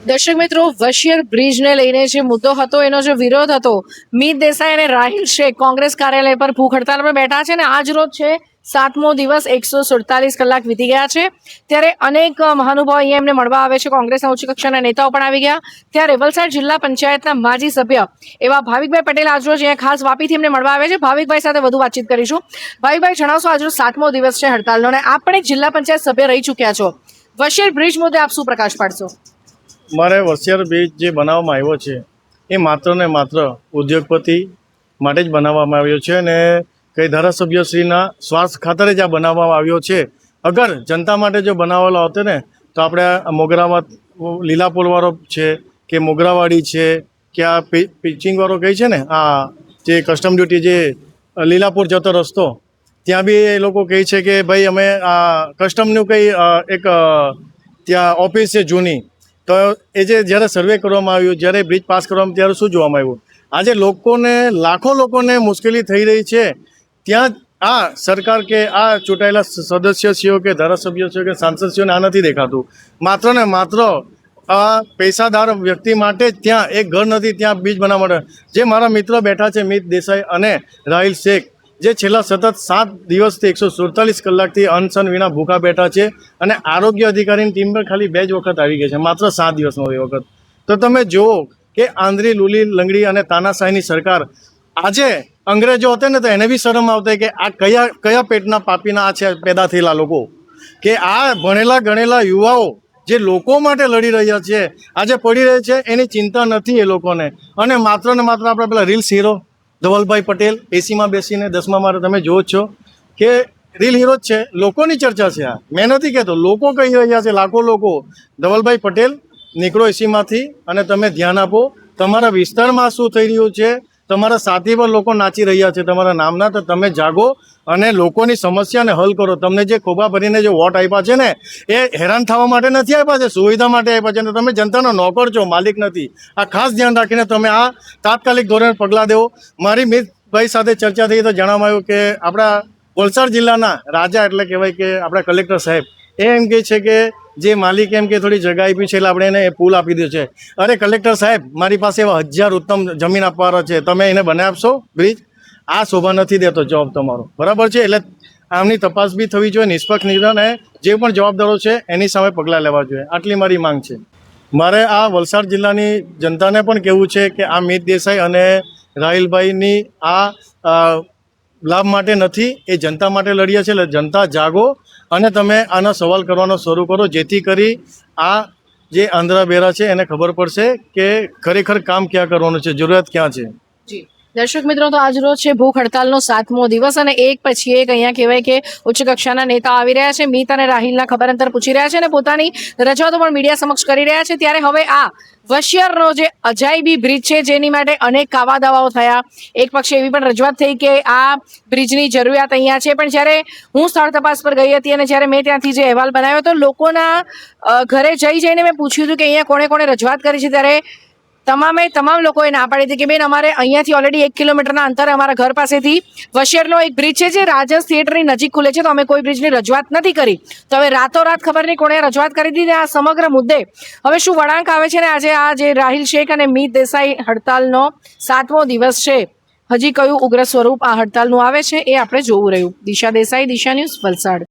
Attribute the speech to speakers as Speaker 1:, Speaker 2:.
Speaker 1: દર્શક મિત્રો, વશિયર બ્રિજને લઈને જે મુદ્દો હતો, એનો જે વિરોધ હતો, મીત દેસાઈ અને રાહિલ શેખ કોંગ્રેસ કાર્યાલય પર ભૂખ હડતાલ પર બેઠા છે અને આજ રોજ છે 7મો દિવસ, 147 કલાક વીતી ગયા છે. ત્યારે અનેક મહાનુભાવો અહીંયા એમને મળવા આવે છે. કોંગ્રેસના ઉચ્ચ કક્ષાના નેતાઓ પણ આવી ગયા. ત્યારે વલસાડ જિલ્લા પંચાયતના માજી સભ્ય એવા ભાવિકભાઈ પટેલ આજરોજ અહીંયા ખાસ વાપીથી એમને મળવા આવે છે. ભાવિકભાઈ સાથે વધુ વાતચીત કરીશું. ભાવિકભાઈ, જણાવશો આજરોજ 7મો દિવસ છે હડતાલનો અને આપ પણ એક જિલ્લા પંચાયત સભ્ય રહી ચૂક્યા છો. વશિયર બ્રિજ મુદ્દે આપ શું પ્રકાશ પાડશો?
Speaker 2: મારે વશિયર બ્રિજ જે બનાવવામાં આવ્યો છે એ માત્ર ને માત્ર ઉદ્યોગપતિ માટે જ બનાવવામાં આવ્યો છે અને કઈ ધારાસભ્યશ્રીના સ્વાર્થ ખાતરે જ આ બનાવવામાં આવ્યો છે. અગર જનતા માટે જો બનાવેલો હતો ને તો આપણે મોગરામાં લીલાપોરવાળો છે કે મોગરાવાડી છે કે આ પિચિંગવાળો કહે છે ને, આ જે કસ્ટમ ડ્યુટી જે લીલાપુર જતો રસ્તો, ત્યાં બી એ લોકો કહે છે કે ભાઈ અમે આ કસ્ટમનું કંઈ એક ત્યાં ઓફિસ છે જૂની, તો એ જે જ્યારે સર્વે કરવામાં આવ્યું, જ્યારે બ્રિજ પાસ કરવામાં, ત્યારે શું જોવામાં આવ્યું? આજે લોકોને, લાખો લોકોને મુશ્કેલી થઈ રહી છે. ત્યાં આ સરકાર કે આ ચૂંટાયેલા સદસ્યશ્રીઓ કે ધારાસભ્યશ્રીઓ કે સાંસદશ્રીઓને આ નથી દેખાતું. માત્ર ને માત્ર આ પૈસાદાર વ્યક્તિ માટે જ ત્યાં એક ઘર નથી, ત્યાં બ્રિજ બનાવવા માટે. જે મારા મિત્રો બેઠા છે, મીત દેસાઈ અને રાહિલ શેખ, જે છેલ્લા સતત 7 દિવસથી 147 કલાકથી અનશન વિના ભૂખા બેઠા છે અને આરોગ્ય અધિકારીની ટીમ પણ ખાલી 2 જ વખત આવી ગઈ છે, માત્ર 7 દિવસનો એ વખત. તો તમે જુઓ કે આંધળી લૂલી લંગડી અને તાનાશાહીની સરકાર. આજે અંગ્રેજો હતા ને તો એને બી શરમ આવતી કે આ કયા પેટના પાપીના આ છે પેદા થયેલા લોકો, કે આ ભણેલા ગણેલા યુવાઓ જે લોકો માટે લડી રહ્યા છે, આજે પડી રહે છે, એની ચિંતા નથી એ લોકોને. અને માત્ર ને માત્ર આપણે પેલા રીલ્સ હીરો ધવલભાઈ પટેલ એસીમાં બેસીને 10મા મારે તમે જુઓ છો કે રીલ હીરો જ છે. લોકોની ચર્ચા છે આ, મેં નથી કહેતો, લોકો કહી રહ્યા છે, લાખો લોકો. ધવલભાઈ પટેલ, નીકળો એસીમાંથી અને તમે ધ્યાન આપો તમારા વિસ્તારમાં શું થઈ રહ્યું છે. તમારા સાથી પર લોકો નાચી રહ્યા છે તમારા નામના, તો તમે જાગો અને લોકોની સમસ્યાને હલ કરો. તમને જે ખોબા ભરીને જે વોટ આપ્યા છે ને, એ હેરાન થવા માટે નથી આપ્યા છે, સુવિધા માટે આપ્યા છે. તમે જનતાનો નોકર છો, માલિક નથી. આ ખાસ ધ્યાન રાખીને તમે આ તાત્કાલિક ધોરણે પગલાં દેવો. મારી મિતભાઈ સાથે ચર્ચા થઈ તો જાણવામાં આવ્યું કે આપણા વલસાડ જિલ્લાના રાજા એટલે કહેવાય કે આપણા કલેક્ટર સાહેબ એ એમ કહે છે કે જે માલિક એમ કે થોડી જગ્યા આપી છે એટલે આપણે એને પુલ આપી દીધો છે. અરે કલેક્ટર સાહેબ, મારી પાસે એવા 1000 ઉત્તમ જમીન આપવાના છે, તમે એને બનાવી આપશો બ્રિજ? આ શોભા નથી દેતો જવાબ તમારો, બરાબર છે? એટલે આમની તપાસ બી થવી જોઈએ, નિષ્પક્ષ નિર્ણય, જે પણ જવાબદારો છે એની સામે પગલાં લેવા જોઈએ. આટલી મારી માંગ છે. મારે આ વલસાડ જિલ્લાની જનતાને પણ કહેવું છે કે આ મીત દેસાઈ અને રાહિલભાઈની આ લાભ માટે નથી, એ જનતા માટે લડીએ છે. એટલે જનતા જાગો અને તમે આનો સવાલ કરવાનો શરૂ કરો, જેથી કરી આ જે આંધ્રા બેરા છે એને ખબર પડશે કે ખરેખર કામ ક્યાં કરવાનું છે, જરૂરિયાત ક્યાં છે.
Speaker 1: જી દર્શક મિત્રો, તો આજ રોજ છે ભૂખ હડતાલનો 7મો દિવસ અને એક પછી એક અહીંયા કહેવાય કે ઉચ્ચ કક્ષાના નેતા આવી રહ્યા છે. મીત અને રાહિલના ખબર અંતર પૂછી રહ્યા છે અને પોતાની રજૂઆતો પણ મીડિયા સમક્ષ કરી રહ્યા છે. ત્યારે હવે આ વશિયરનો જે અજાયબી બ્રિજ છે, જેની માટે અનેક કાવા દાવાઓ થયા. એક પક્ષે એવી પણ રજૂઆત થઈ કે આ બ્રિજની જરૂરિયાત અહીંયા છે, પણ જ્યારે હું સ્થળ તપાસ પર ગઈ હતી અને જ્યારે મેં ત્યાંથી જે અહેવાલ બનાવ્યો તો લોકોના ઘરે જઈને મેં પૂછ્યું હતું કે અહીંયા કોણે કોણે રજૂઆત કરી છે, ત્યારે તમામ લોકોએ ના પાડી હતી કે બેન, અમારે અહીંયાથી ઓલરેડી 1 કિલોમીટરના અંતરે અમારા ઘર પાસેથી વશિયરનો એક બ્રિજ છે જે રાજસ થિયેટરની નજીક ખુલે છે, તો અમે કોઈ બ્રિજની રજૂઆત નથી કરી. તો હવે રાતોરાત ખબર નહીં કોણે રજૂઆત કરી દીધી. આ સમગ્ર મુદ્દે હવે શું વળાંક આવે છે ને આજે આ જે રાહિલ શેખ અને મીત દેસાઈ હડતાલનો 7મો દિવસ છે, હજી કયું ઉગ્ર સ્વરૂપ આ હડતાલનું આવે છે એ આપણે જોવું રહ્યું. દિશા દેસાઈ, દિશા ન્યૂઝ, વલસાડ.